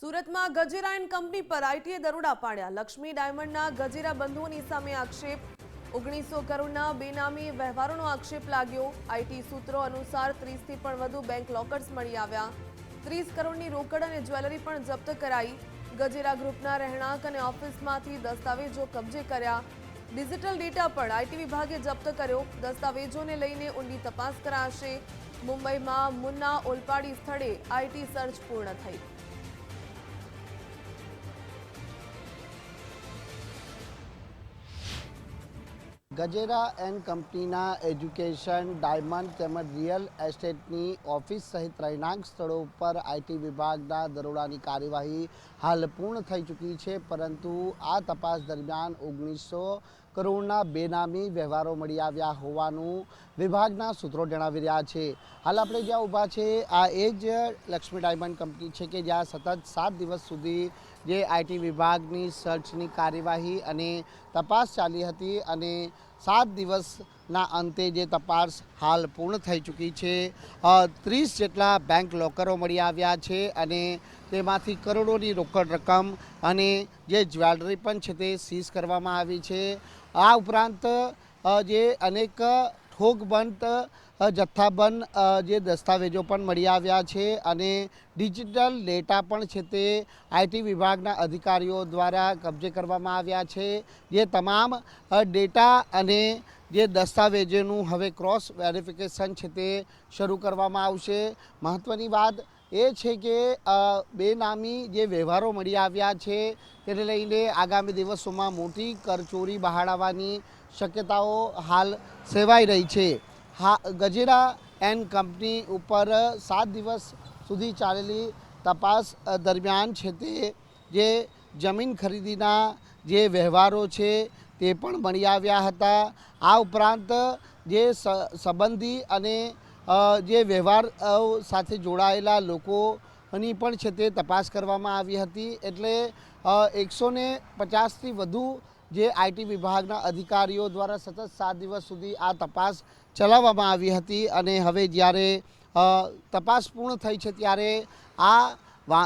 સુરતમાં Gajera and company પર ITA દરોડા પાડ્યા। લક્ષ્મી ડાયમંડના ગજેરા બંધુઓની સામે આક્ષેપ। 1900 કરોડના બેનામી વ્યવહારોનો આક્ષેપ લાગ્યો। આઈટી સૂત્રો અનુસાર 30 થી પણ વધુ બેંક લોકર્સ મળી આવ્યા। 30 કરોડની રોકડ અને જ્વેલરી પણ જપ્ત કરાઈ। ગજેરા ગ્રુપના રહેણાંક અને ઓફિસમાંથી દસ્તાવેજો કબજે કર્યા। ડિજિટલ ડેટા પણ આઈટી વિભાગે જપ્ત કર્યો। દસ્તાવેજોને લઈને ઊંડી તપાસ કરાશે। મુંબઈમાં મુન્ના ઓલપાડી સ્થળે આઈટી સર્ચ પૂર્ણ થઈ। ગજેરા એન્ડ કંપનીના એજ્યુકેશન, ડાયમંડ તેમજ રિયલ એસ્ટેટની ઓફિસ સહિત રહેણાંક સ્થળો પર આઈટી વિભાગના દરોડાની કાર્યવાહી હાલ પૂર્ણ થઈ ચૂકી છે, પરંતુ આ તપાસ દરમિયાન 1900 કરોડના બેનામી વ્યવહારો મળી આવ્યા હોવાનું વિભાગના સૂત્રો જણાવી રહ્યા છે। હાલ આપણે જ્યાં ઊભા છે આ એ જ લક્ષ્મી ડાયમંડ કંપની છે કે જ્યાં સતત 7 દિવસ સુધી જે આઈટી વિભાગની સર્ચની કાર્યવાહી અને તપાસ ચાલી હતી અને 7 દિવસના અંતે જે તપાસ હાલ પૂર્ણ થઈ ચૂકી છે। 30 જેટલા બેંક લોકરો મળી આવ્યા છે અને તેમાંથી કરોડોની રોકડ રકમ અને જે જ્વેલરી પણ છે તે સીઝ કરવામાં આવી છે। આ ઉપરાંત જે અનેક ઠોકબંધ જથ્થાબંધ જે દસ્તાવેજો પણ મળી આવ્યા છે અને ડિજિટલ ડેટા પણ છે તે આઈટી વિભાગના અધિકારીઓ દ્વારા કબજે કરવામાં આવ્યા છે। જે તમામ ડેટા અને જે દસ્તાવેજોનું હવે ક્રોસ વેરિફિકેશન છે તે શરૂ કરવામાં આવશે। મહત્ત્વની વાત એ છે કે બેનામી જે વ્યવહારો મળી આવ્યા છે તેને લઈને આગામી દિવસોમાં મોટી કરચોરી બહાર આવવાની શક્યતાઓ હાલ સેવાઈ રહી છે। ગજેરા એન્ડ કંપની ઉપર 7 દિવસ સુધી ચાલેલી તપાસ દરમિયાન છે તે જે જમીન ખરીદીના જે વ્યવહારો છે તે પણ મળી આવ્યા હતા। આ ઉપરાંત જે સંબંધી અને જે વ્યવહાર સાથે જોડાયેલા લોકોની પણ છે તે તપાસ કરવામાં આવી હતી। એટલે 150થી વધુ જે આઈટી વિભાગના અધિકારીઓ દ્વારા સતત 7 દિવસ સુધી આ તપાસ ચલાવવામાં આવી હતી અને હવે જ્યારે તપાસ પૂર્ણ થઈ છે ત્યારે આ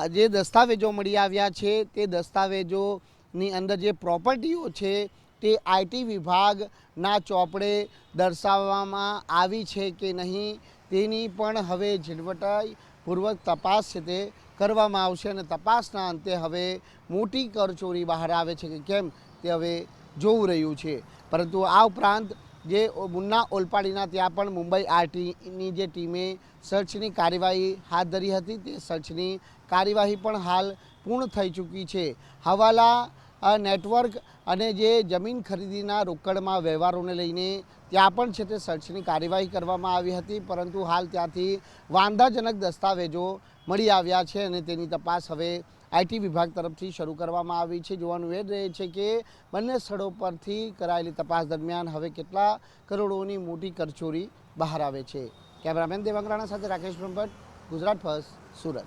જે દસ્તાવેજો મળી આવ્યા છે તે દસ્તાવેજોની અંદર જે પ્રોપર્ટીઓ છે તે આઈટી વિભાગના ચોપડે દર્શાવવામાં આવી છે કે નહીં તેની પણ હવે ઝીણવટપૂર્વક તપાસ છે તે કરવામાં આવશે અને તપાસના અંતે હવે મોટી કરચોરી બહાર આવે છે કે કેમ તે હવે જોવું રહ્યું છે। પરંતુ આ ઉપરાંત જે મુન્ના ઓલપાડીના ત્યાં પણ મુંબઈ આરટીની જે ટીમે સર્ચની કાર્યવાહી હાથ ધરી હતી તે સર્ચની કાર્યવાહી પણ હાલ પૂર્ણ થઈ ચૂકી છે। હવાલા નેટવર્ક અને જે જમીન ખરીદીના રોકડમાં વ્યવહારોને લઈને ત્યાં પણ છે તે સર્ચની કાર્યવાહી કરવામાં આવી હતી, પરંતુ હાલ ત્યાંથી વાંધાજનક દસ્તાવેજો મળી આવ્યા છે અને તેની તપાસ હવે આઈટી વિભાગ તરફથી શરૂ કરવામાં આવી છે। જોવાનું એ રહે છે કે બંને સ્થળો પરથી કરાયેલી તપાસ દરમિયાન હવે કેટલા કરોડોની મોટી કરચોરી બહાર આવે છે। કેમેરામેન દેવાંગરાણા સાથે રાકેશ બ્રહ્મભટ્ટ, ગુજરાત ફર્સ્ટ, સુરત।